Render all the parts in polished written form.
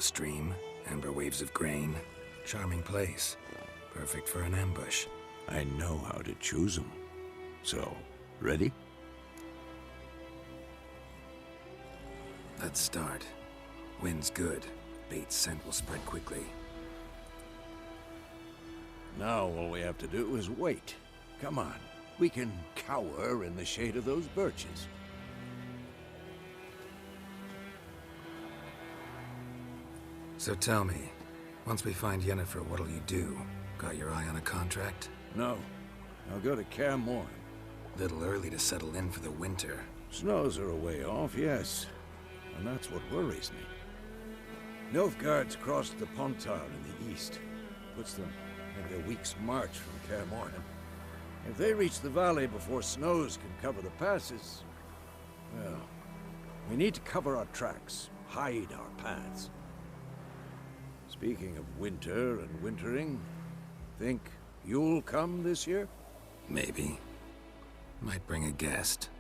A stream, amber waves of grain. Charming place. Perfect for an ambush. I know how to choose them. So, ready? Let's start. Wind's good. Bait's scent will spread quickly. Now all we have to do is wait. Come on. We can cower in the shade of those birches. So tell me, once we find Yennefer, what'll you do? Got your eye on a contract? No. I'll go to Kaer Morhen. Little early to settle in for the winter. Snows are a way off, yes. And that's what worries me. Nilfgaard's crossed the Pontar in the east. Puts them maybe a week's march from Kaer Morhen. If they reach the valley before snows can cover the passes, well, we need to cover our tracks, hide our paths. Speaking of winter and wintering, think you'll come this year? Maybe. Might bring a guest.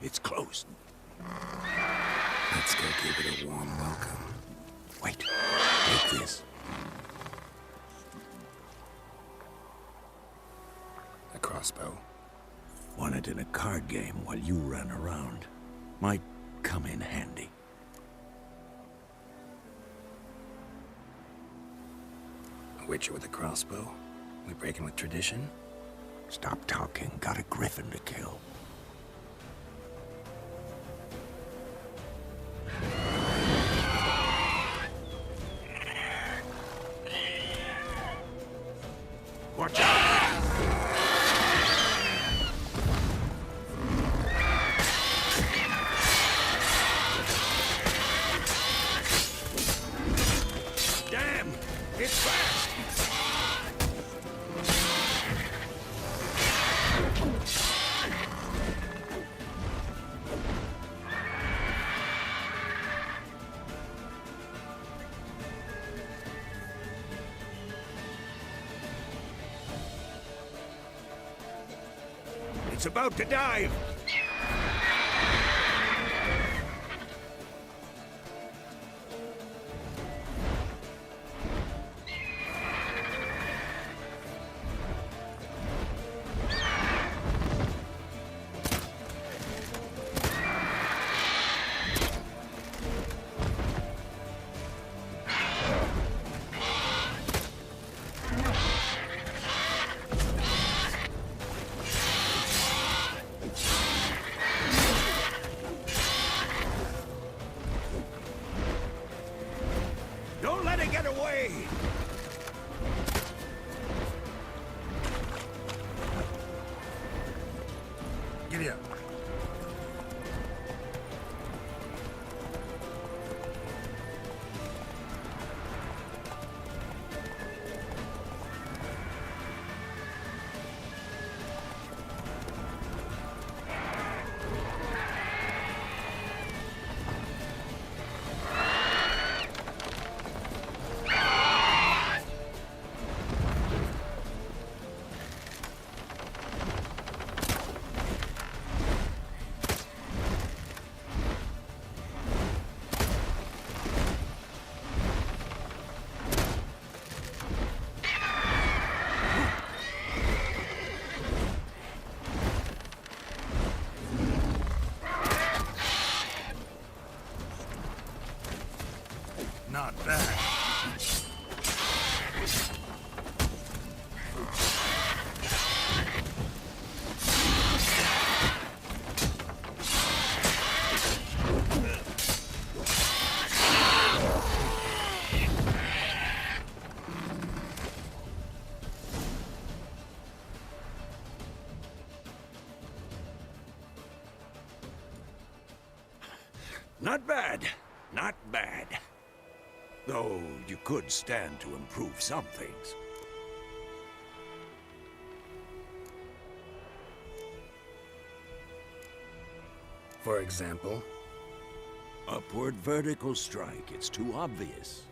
It's closed. Let's go give it a warm welcome. Wait, take this. A crossbow. Won it in a card game while you ran around. Might come in handy. A witcher with a crossbow? We breaking with tradition? Stop talking. Got a griffin to kill. Watch out! Damn! It's fast! It's about to dive! Don't let it get away! Giddy up. Not bad. Not bad. Not bad. Though you could stand to improve some things. For example? Upward vertical strike. It's too obvious.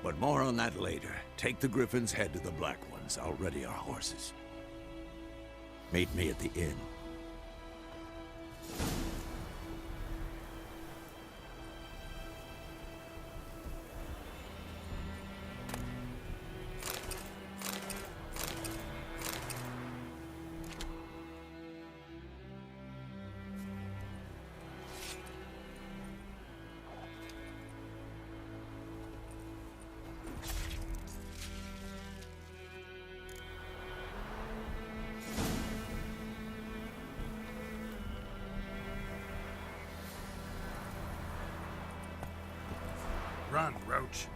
But more on that later. Take the Griffins, head to the Black Ones. I'll ready our horses. Meet me at the inn. Run, Roach.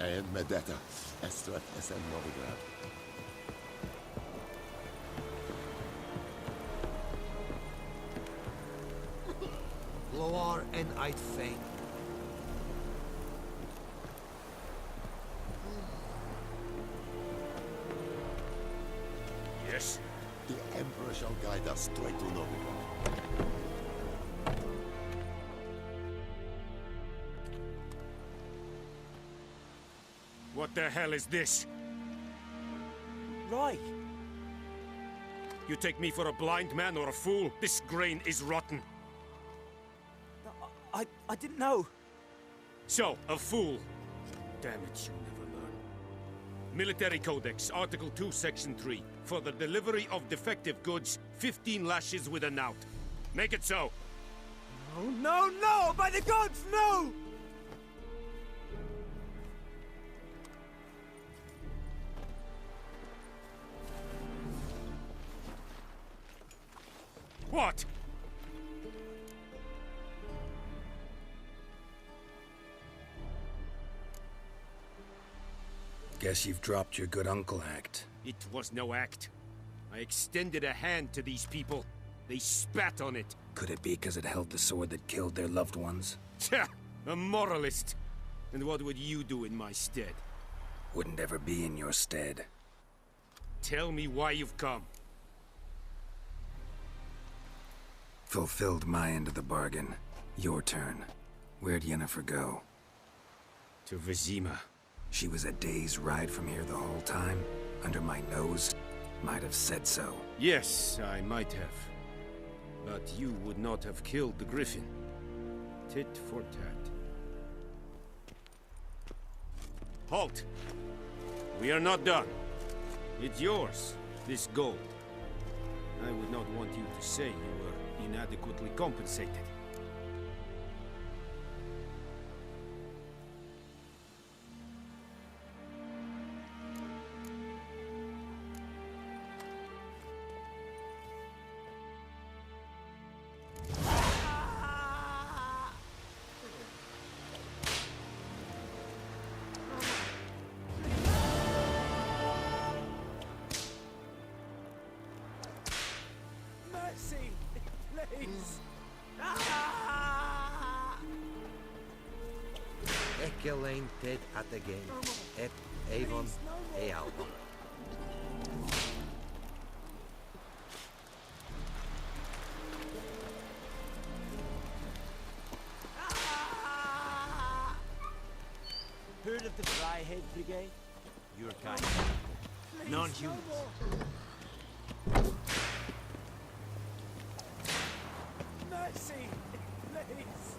En med detta, Estrat SM Novigrad. Loar en uit Fane. Yes? The Emperor shall guide us straight to Novigrad. What the hell is this? Right. You take me for a blind man or a fool? This grain is rotten. I didn't know. So, a fool. Damn it, you never learn. Military Codex, Article 2, Section 3. For the delivery of defective goods, 15 lashes with a knout. Make it so. Oh, no, no! By the gods, no! What? Guess you've dropped your good uncle act. It was no act. I extended a hand to these people. They spat on it. Could it be because it held the sword that killed their loved ones? Tja, a moralist. And what would you do in my stead? Wouldn't ever be in your stead. Tell me why you've come. Fulfilled my end of the bargain. Your turn. Where'd Yennefer go? To Wyzima. She was a day's ride from here the whole time? Under my nose? Might have said so. Yes, I might have. But you would not have killed the Griffin. Tit for tat. Halt! We are not done. It's yours, this gold. I would not want you to say you were inadequately compensated. Mercy, please. Ikke alleen dit at the game. Ep Avon Ealba. Heard of the Fryhead Brigade? Your kind. Non-humans. Mercy, please.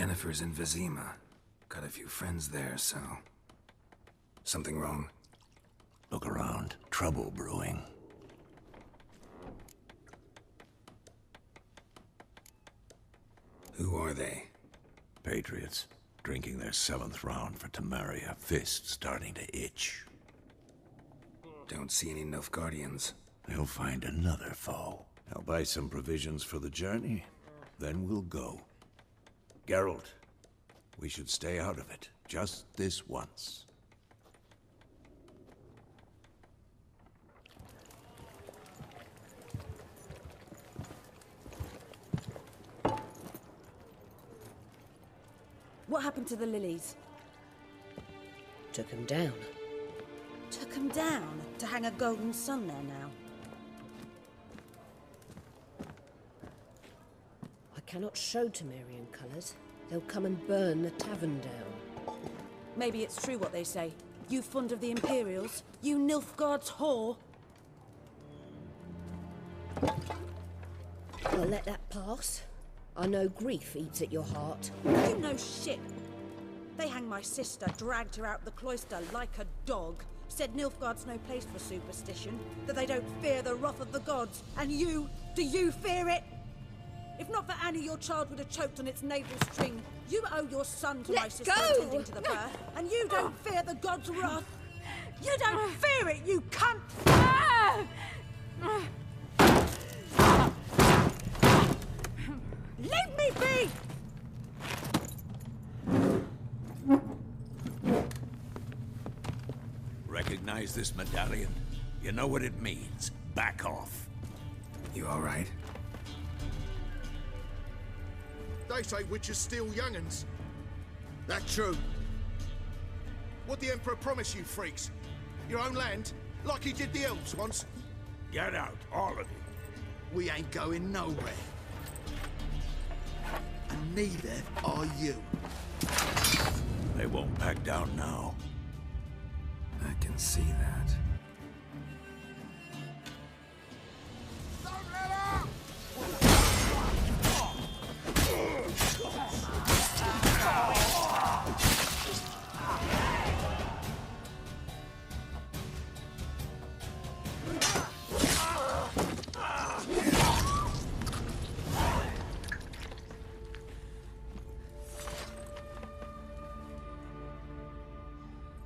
Yennefer's in Wyzima. Got a few friends there, so... Something wrong? Look around. Trouble brewing. Who are they? Patriots. Drinking their 7th round for Temeria. Fist starting to itch. Don't see any Nilfgaardians. They'll find another foe. I'll buy some provisions for the journey. Then we'll go. Geralt, we should stay out of it. Just this once. What happened to the lilies? Took him down. Took them down to hang a golden sun there now. I cannot show Temerian colours. They'll come and burn the tavern down. Maybe it's true what they say. You fond of the Imperials? You Nilfgaard's whore? I'll let that pass. I know grief eats at your heart. You know shit. They hanged my sister, dragged her out the cloister like a dog. Said Nilfgaard's no place for superstition, that they don't fear the wrath of the gods. And you, do you fear it? If not for Annie, your child would have choked on its navel string. You owe your son to my sister attending to the birth, and you don't fear the gods' wrath. You don't fear it, you cunt! Leave me be! Recognize this medallion? You know what it means. Back off. You all right? They say witches steal young'uns. That true? What the Emperor promise you, freaks? Your own land? Like he did the elves once? Get out, all of you. We ain't going nowhere. And neither are you. They won't back down now. I can see that.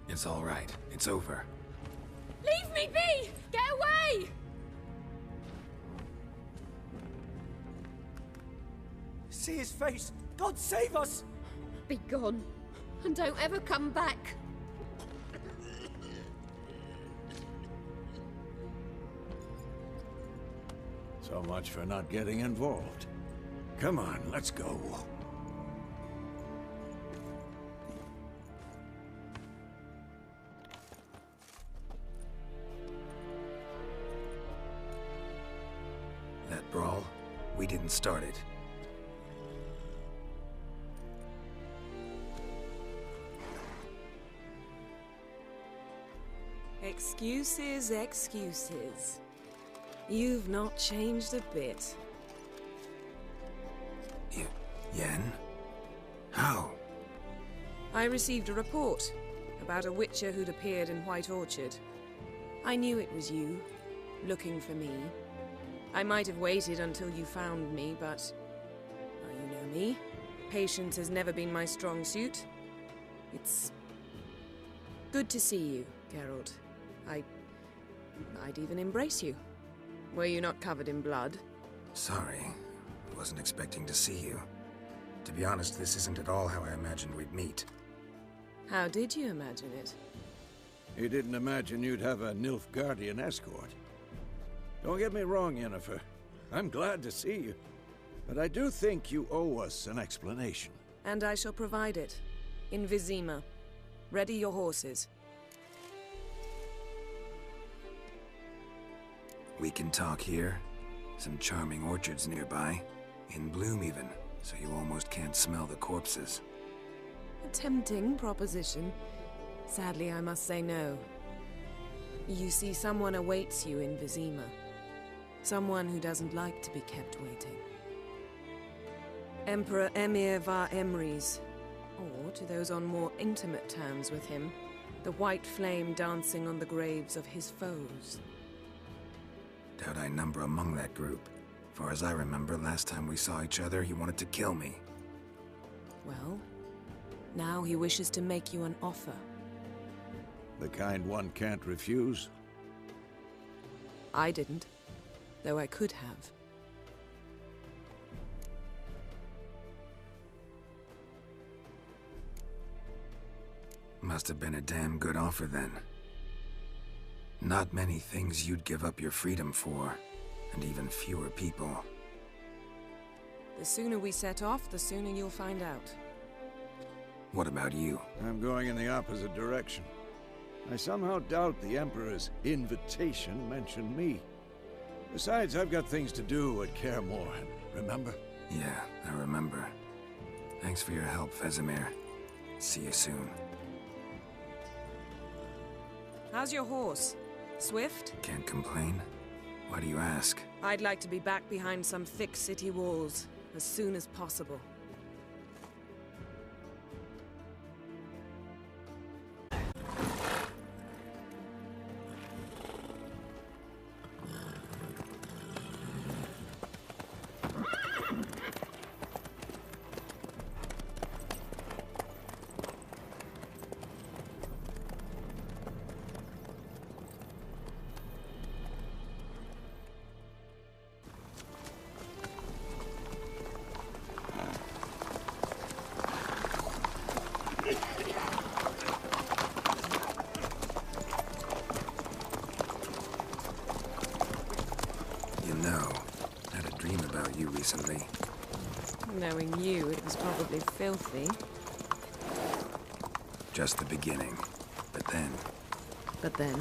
It's all right. It's over. Leave me be! Get away! See his face! God save us! Be gone, and don't ever come back. So much for not getting involved. Come on, let's go. That brawl, we didn't start it. Excuses, excuses. You've not changed a bit. Yen? How? I received a report about a witcher who'd appeared in White Orchard. I knew it was you, looking for me. I might have waited until you found me, but... well, you know me. Patience has never been my strong suit. It's... good to see you, Geralt. I'd even embrace you. Were you not covered in blood? Sorry. I wasn't expecting to see you. To be honest, this isn't at all how I imagined we'd meet. How did you imagine it? You didn't imagine you'd have a Nilfgaardian escort. Don't get me wrong, Yennefer. I'm glad to see you. But I do think you owe us an explanation. And I shall provide it. In Wyzima. Ready your horses. We can talk here. Some charming orchards nearby. In bloom even, so you almost can't smell the corpses. A tempting proposition. Sadly, I must say no. You see, someone awaits you in Wyzima. Someone who doesn't like to be kept waiting. Emperor Emir var Emrys, or to those on more intimate terms with him, the white flame dancing on the graves of his foes. Doubt I number among that group. Far as I remember, last time we saw each other, he wanted to kill me. Well, now he wishes to make you an offer. The kind one can't refuse. I didn't, though I could have. Must have been a damn good offer then. Not many things you'd give up your freedom for, and even fewer people. The sooner we set off, the sooner you'll find out. What about you? I'm going in the opposite direction. I somehow doubt the Emperor's invitation mentioned me. Besides, I've got things to do at Kaer Morhen, remember? Yeah, I remember. Thanks for your help, Vesemir. See you soon. How's your horse? Swift? Can't complain. Why do you ask? I'd like to be back behind some thick city walls as soon as possible. Recently. Knowing you, it was probably filthy. Just the beginning. But then... But then...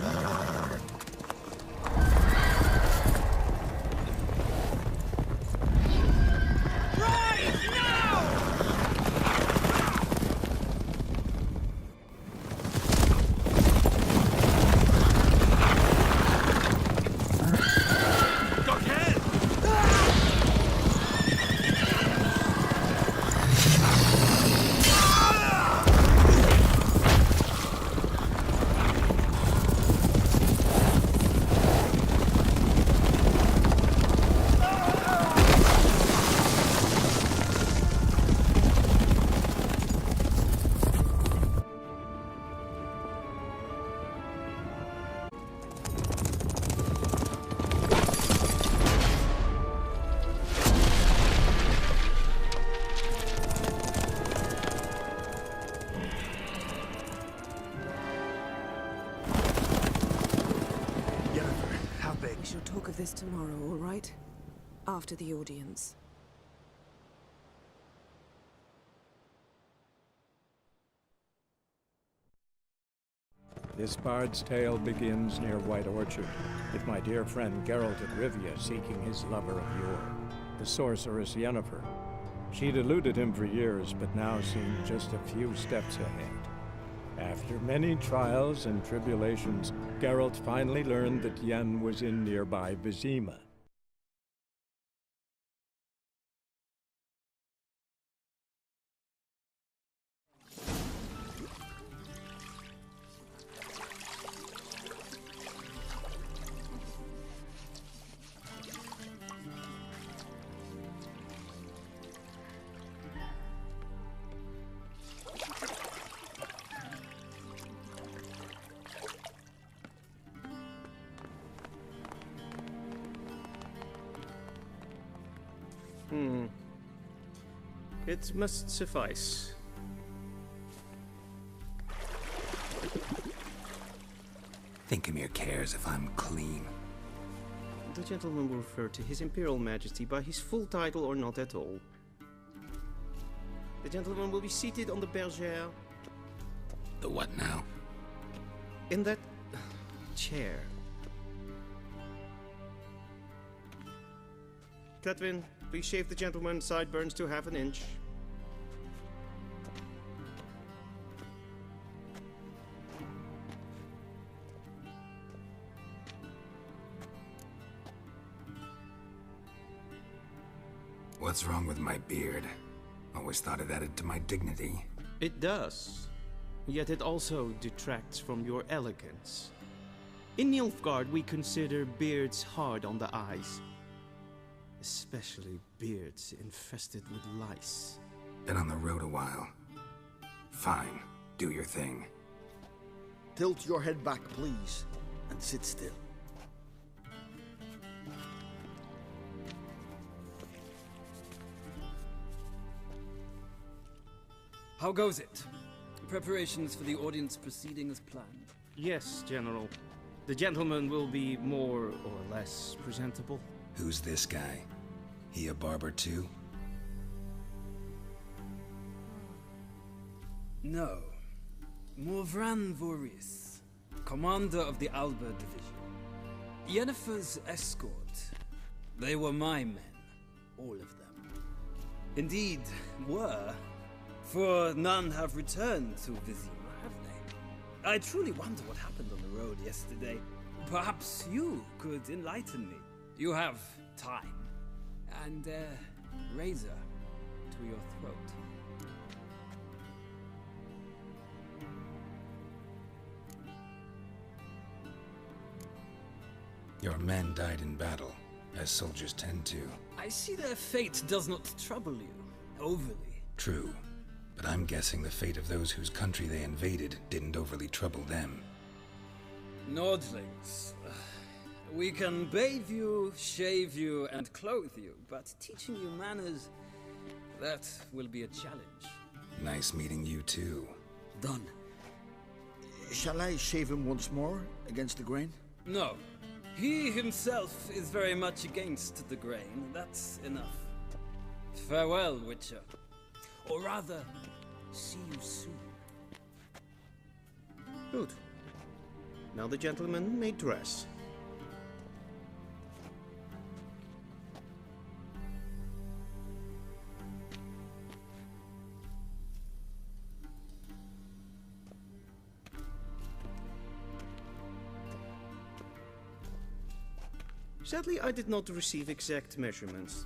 This tomorrow, all right? After the audience. This bard's tale begins near White Orchard, with my dear friend Geralt of Rivia seeking his lover of yore, the sorceress Yennefer. She'd eluded him for years, but now seemed just a few steps ahead. After many trials and tribulations, Geralt finally learned that Yen was in nearby Wyzima. It must suffice. Thinkemere cares if I'm clean. The gentleman will refer to His Imperial Majesty by his full title or not at all. The gentleman will be seated on the bergère. The what now? In that chair. Cletwin, please shave the gentleman's sideburns to half an inch. What's wrong with my beard? Always thought it added to my dignity. It does. Yet it also detracts from your elegance. In Nilfgaard, we consider beards hard on the eyes. Especially beards infested with lice. Been on the road a while. Fine, do your thing. Tilt your head back, please, and sit still. How goes it? Preparations for the audience proceeding as planned? Yes, General. The gentleman will be more or less presentable. Who's this guy? He a barber too? No. Morvran Voris, commander of the Alba division. Yennefer's escort. They were my men. All of them. Indeed, were. For none have returned to Wyzima, have they? I truly wonder what happened on the road yesterday. Perhaps you could enlighten me. You have time. And a razor to your throat. Your men died in battle, as soldiers tend to. I see their fate does not trouble you, overly. True, but I'm guessing the fate of those whose country they invaded didn't overly trouble them. Nordlings. We can bathe you, shave you, and clothe you, but teaching you manners, that will be a challenge. Nice meeting you too. Done. Shall I shave him once more, against the grain? No. He himself is very much against the grain. That's enough. Farewell, Witcher. Or rather, see you soon. Good. Now the gentleman may dress. Sadly, I did not receive exact measurements.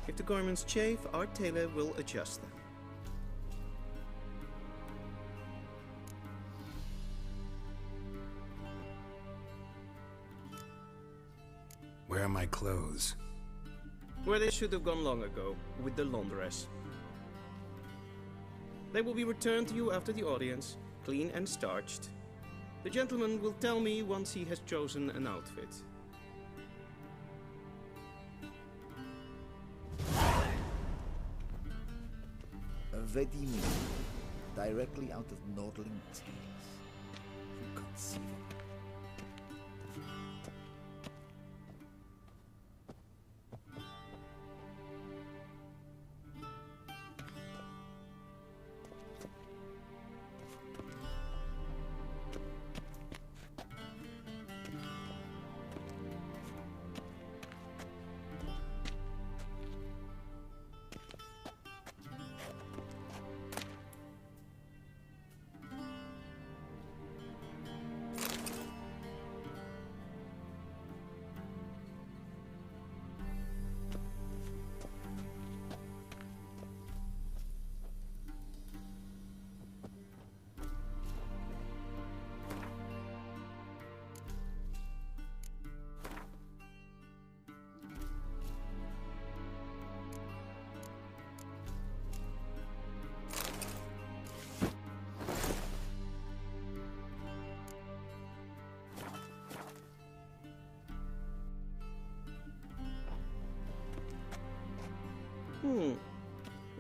If the garments chafe, our tailor will adjust them. Where are my clothes? Where they should have gone long ago, with the laundress. They will be returned to you after the audience, clean and starched. The gentleman will tell me once he has chosen an outfit. Vyzima, directly out of Nordling tales. Inconceivable.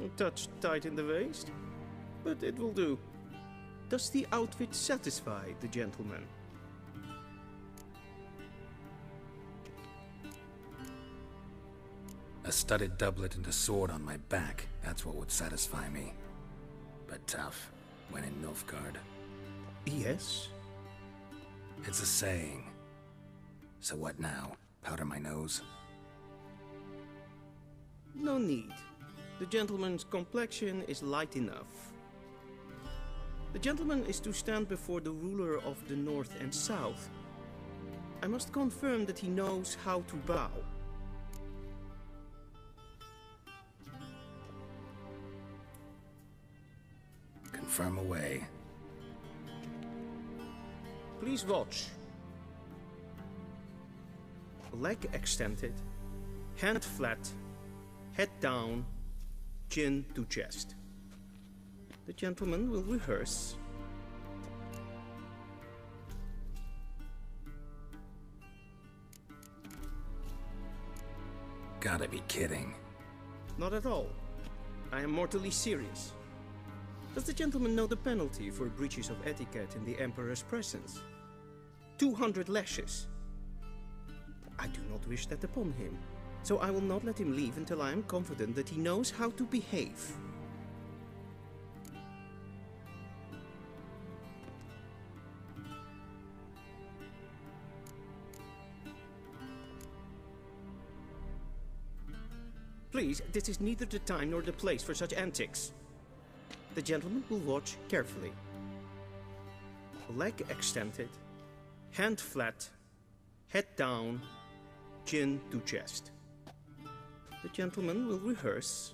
A touch tight in the waist, but it will do. Does the outfit satisfy the gentleman? A studded doublet and a sword on my back, that's what would satisfy me. But tough, when in Nilfgaard. Yes? It's a saying. So what now? Powder my nose? No need. The gentleman's complexion is light enough. The gentleman is to stand before the ruler of the North and South. I must confirm that he knows how to bow. firm away. Please watch. Leg extended, hand flat, head down, chin to chest. The gentleman will rehearse. Gotta be kidding. Not at all. I am mortally serious. Does the gentleman know the penalty for breaches of etiquette in the Emperor's presence? 200 lashes. I do not wish that upon him, so I will not let him leave until I am confident that he knows how to behave. Please, this is neither the time nor the place for such antics. The gentleman will watch carefully. Leg extended, hand flat, head down, chin to chest. The gentleman will rehearse.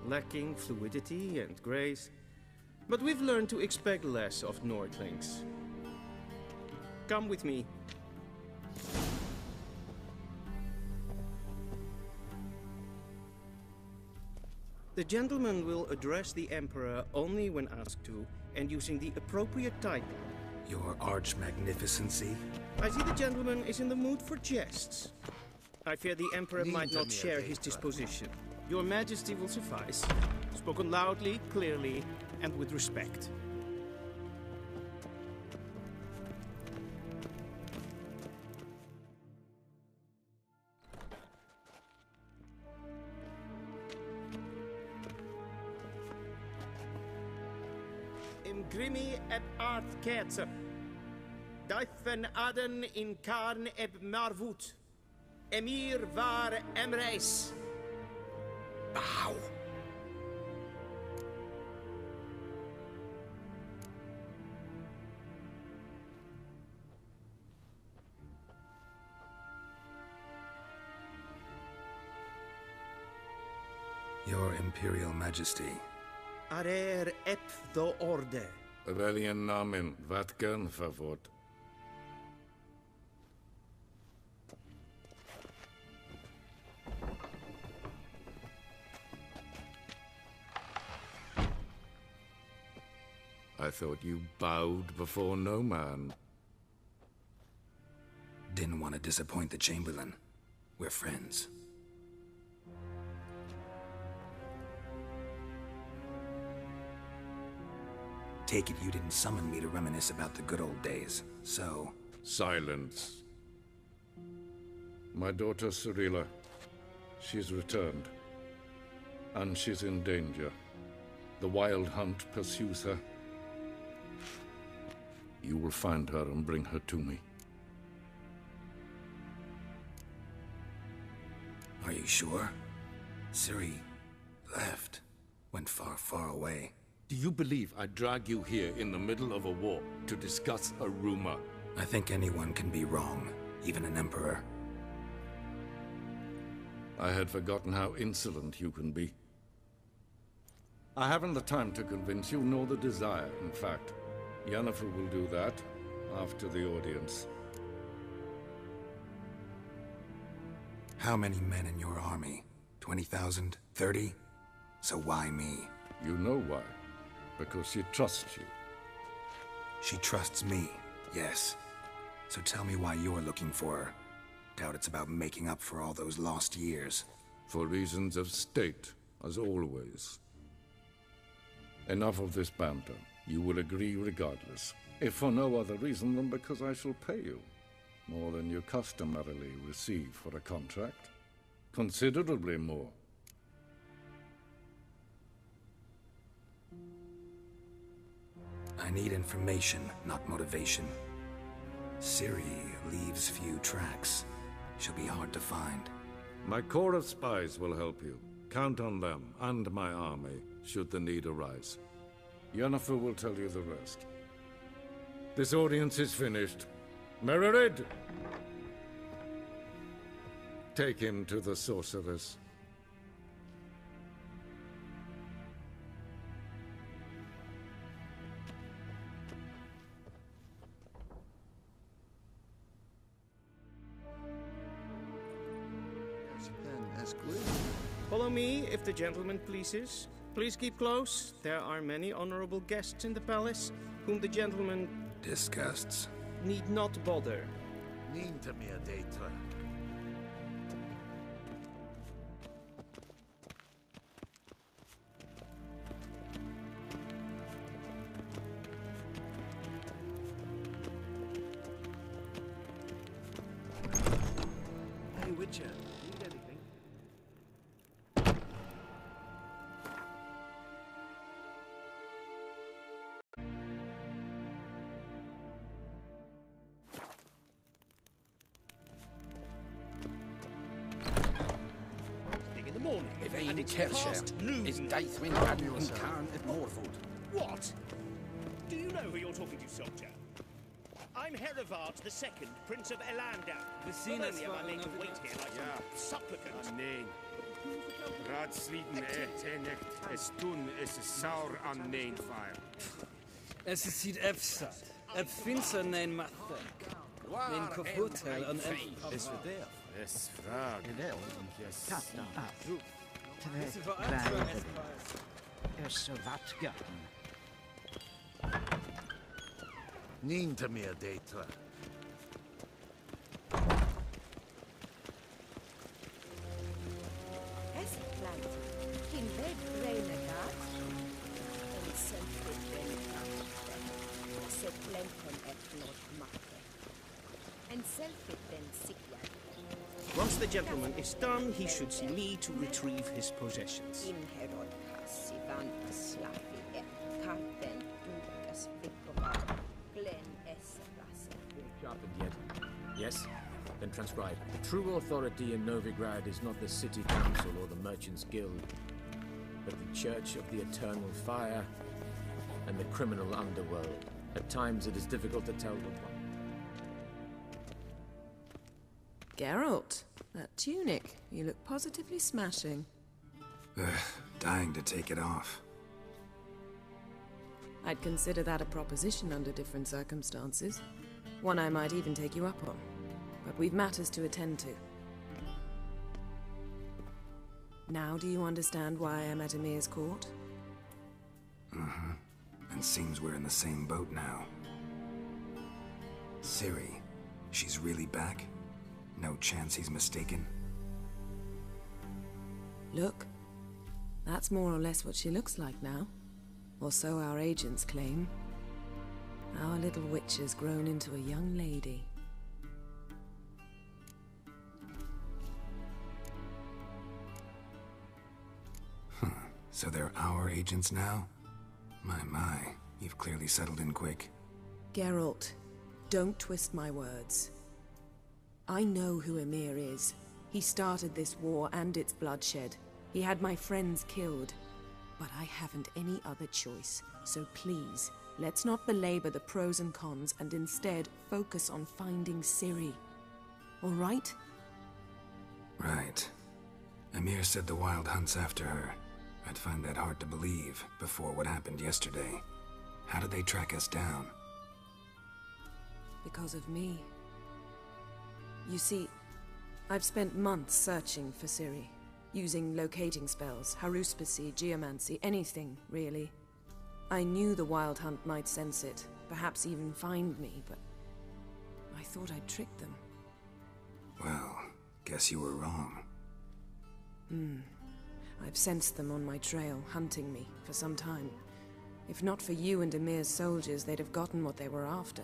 Lacking fluidity and grace. But we've learned to expect less of Nordlings. Come with me. The gentleman will address the Emperor only when asked to, and using the appropriate title. Your Arch-Magnificency? I see the gentleman is in the mood for jests. I fear the Emperor might not share his disposition. Your Majesty will suffice. Spoken loudly, clearly, and with respect. Imgrimi eb art ketzer. Daifen aden in karn eb marvut. Emir var emreis. Bow. Your Imperial Majesty. Arer ep do orde. Relian namen, vatkan favort. I thought you bowed before no man. Didn't want to disappoint the Chamberlain. We're friends. Take it you didn't summon me to reminisce about the good old days, so... Silence. My daughter Cirilla, she's returned. And she's in danger. The Wild Hunt pursues her. You will find her and bring her to me. Are you sure? Ciri left. Went far, far away. Do you believe I drag you here in the middle of a war to discuss a rumor? I think anyone can be wrong, even an emperor. I had forgotten how insolent you can be. I haven't the time to convince you, nor the desire, in fact. Yennefer will do that after the audience. How many men in your army? 20,000? 30? So why me? You know why. Because she trusts you. She trusts me, yes. So tell me why you're looking for her. Doubt it's about making up for all those lost years. For reasons of state, as always. Enough of this banter. You will agree regardless. If for no other reason than because I shall pay you. More than you customarily receive for a contract. Considerably more. I need information, not motivation. Ciri leaves few tracks. She'll be hard to find. My corps of spies will help you. Count on them, and my army, should the need arise. Yennefer will tell you the rest. This audience is finished. Mererid! Take him to the sorceress. Follow me, if the gentleman pleases. Please keep close. There are many honorable guests in the palace, whom the gentleman... disgusts. ...need not bother. Niente mia data. Hey, Witcher, need anything? If ein Kirche is Deithwin and Khan at Morford. What? Do you know who you're talking to, soldier? I'm Herivard II, Prince of Elandau. Wyzima Only am I made to wait here like some supplicant. Amen. Raadsleden tenecht es tun is saur an main fire. Es is ziet efsat. Ep finser nein mathek. Min kaputel an is verderf. Es vraag. Katta af. So wat gatten. Niente mia data. Es plant. In red renegat. En selfie renegat. Se planten et not matte. En selfie den sikyan. Once the gentleman is done, he should see me to retrieve his possessions. In herod passivan slavi et carpen dukas vicovar. Glen es Sharpened yet? Yes? Then transcribe. The true authority in Novigrad is not the city council or the merchants' guild, but the Church of the Eternal Fire and the criminal underworld. At times it is difficult to tell the one. Geralt, that tunic. You look positively smashing. Dying to take it off. I'd consider that a proposition under different circumstances. One I might even take you up on. But we've matters to attend to. Now do you understand why I'm at Emir's court? Mm-hmm. And seems we're in the same boat now. Ciri, she's really back? No chance he's mistaken? Look, that's more or less what she looks like now. Or so our agents claim. Our little witch has grown into a young lady. So they're our agents now? My, you've clearly settled in quick. Geralt, don't twist my words. I know who Emir is. He started this war and its bloodshed. He had my friends killed. But I haven't any other choice. So please, let's not belabor the pros and cons and instead focus on finding Ciri. All right? Right. Emir said the Wild Hunt's after her. I'd find that hard to believe before what happened yesterday. How did they track us down? Because of me. You see, I've spent months searching for Ciri. Using locating spells, haruspicy, geomancy, anything, really. I knew the Wild Hunt might sense it, perhaps even find me, but I thought I'd tricked them. Well, guess you were wrong. I've sensed them on my trail, hunting me, for some time. If not for you and Emir's soldiers, they'd have gotten what they were after.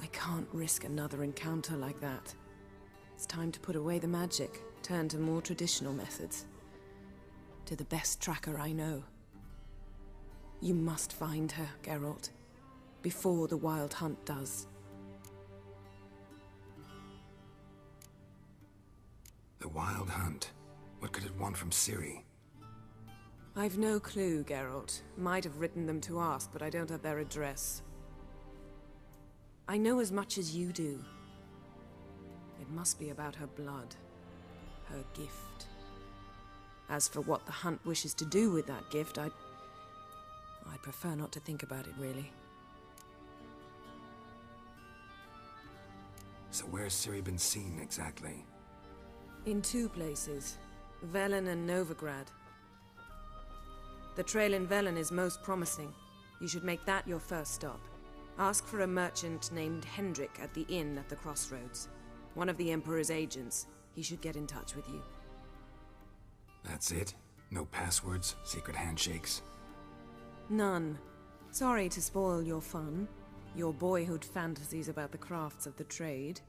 I can't risk another encounter like that. It's time to put away the magic, turn to more traditional methods. To the best tracker I know. You must find her, Geralt. Before the Wild Hunt does. The Wild Hunt? What could it want from Ciri? I've no clue, Geralt. Might have written them to ask, but I don't have their address. I know as much as you do. It must be about her blood, her gift. As for what the hunt wishes to do with that gift, I'd prefer not to think about it, really. So where's Ciri been seen, exactly? In 2 places, Velen and Novigrad. The trail in Velen is most promising. You should make that your first stop. Ask for a merchant named Hendrik at the inn at the crossroads. One of the Emperor's agents. He should get in touch with you. That's it? No passwords, secret handshakes? None. Sorry to spoil your fun. Your boyhood fantasies about the crafts of the trade.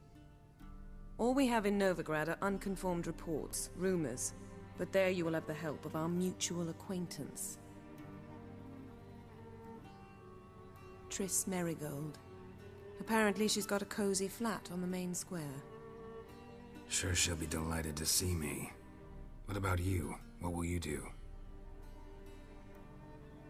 All we have in Novigrad are unconfirmed reports, rumors. But there you will have the help of our mutual acquaintance. Triss Merigold. Apparently she's got a cozy flat on the main square. Sure she'll be delighted to see me. What about you? What will you do?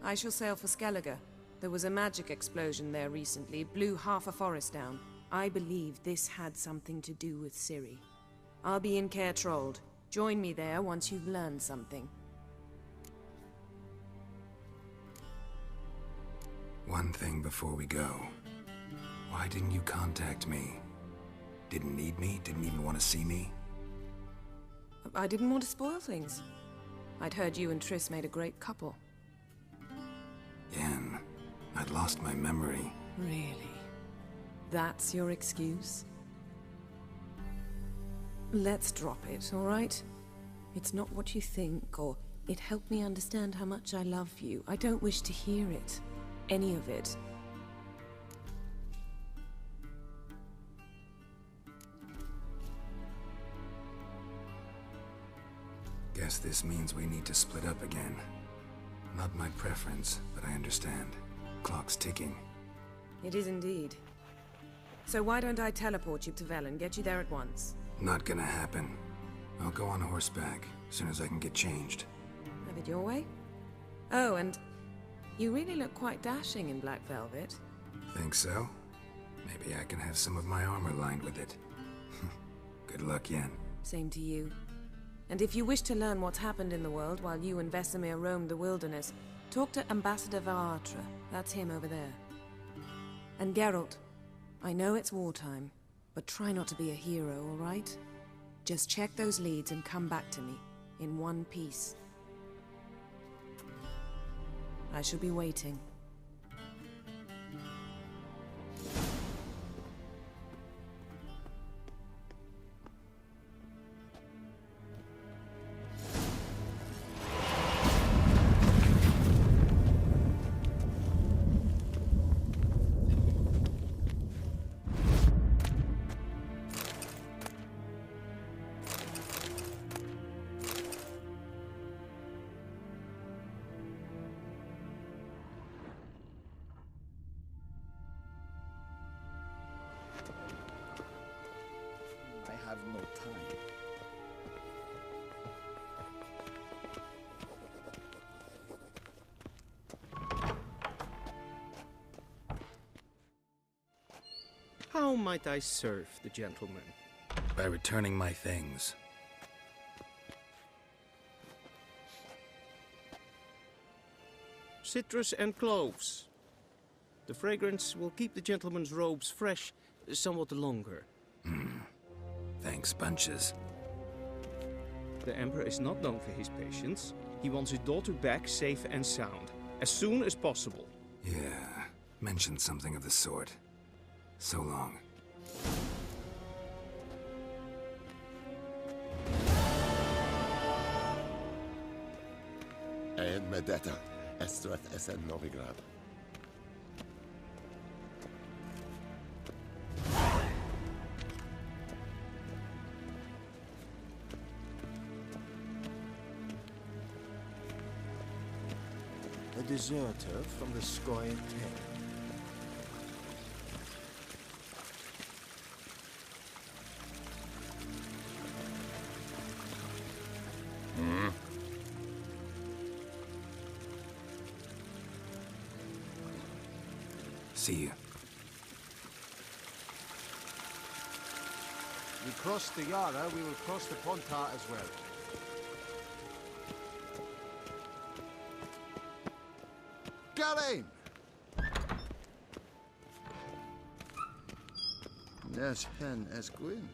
I shall sail for Skellige. There was a magic explosion there recently, blew half a forest down. I believe this had something to do with Ciri. I'll be in Caer Trold. Join me there once you've learned something. One thing before we go. Why didn't you contact me? Didn't need me? Didn't even want to see me? I didn't want to spoil things. I'd heard you and Triss made a great couple. Yen, I'd lost my memory. Really? That's your excuse? Let's drop it, all right? It's not what you think, or it helped me understand how much I love you. I don't wish to hear it. Any of it. Guess this means we need to split up again. Not my preference, but I understand. Clock's ticking. It is indeed. So why don't I teleport you to Velen, get you there at once? Not gonna happen. I'll go on horseback, as soon as I can get changed. Have it your way? Oh, and you really look quite dashing in black velvet. Think so? Maybe I can have some of my armor lined with it. Good luck, Yen. Same to you. And if you wish to learn what's happened in the world while you and Vesemir roamed the wilderness, talk to Ambassador Varatra. That's him over there. And Geralt, I know it's wartime, but try not to be a hero, all right? Just check those leads and come back to me, in one piece. I shall be waiting. I have no time. How might I serve the gentleman? By returning my things. Citrus and cloves. The fragrance will keep the gentleman's robes fresh somewhat longer. Thanks, bunches. The Emperor is not known for his patience. He wants his daughter back safe and sound, as soon as possible. Yeah, mentioned something of the sort. So long. En med detta, Estrath SN Novigrad. A deserter from the Scoia'tael. See you. cross the Yara, we will cross the Pontar as well. Galeen! Nes hen es gwyn.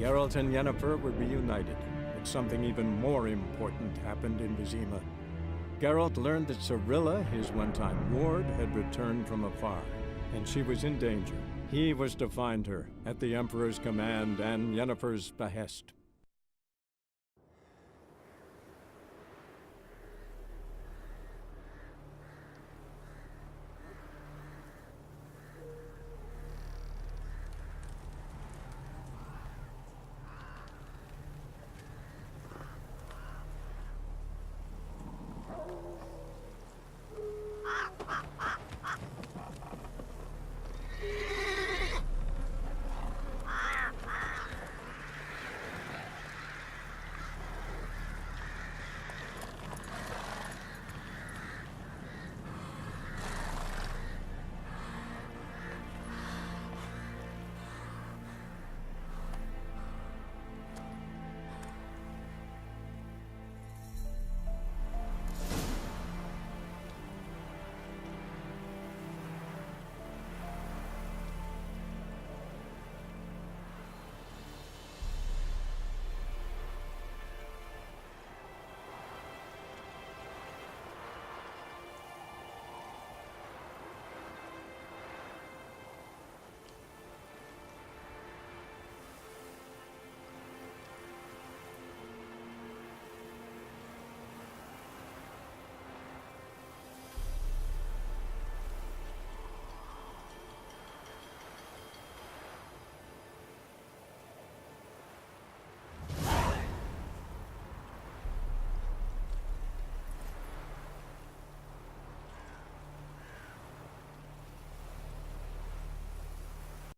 Geralt and Yennefer were reunited, but something even more important happened in Wyzima. Geralt learned that Cirilla, his one-time ward, had returned from afar, and she was in danger. He was to find her, at the Emperor's command and Yennefer's behest.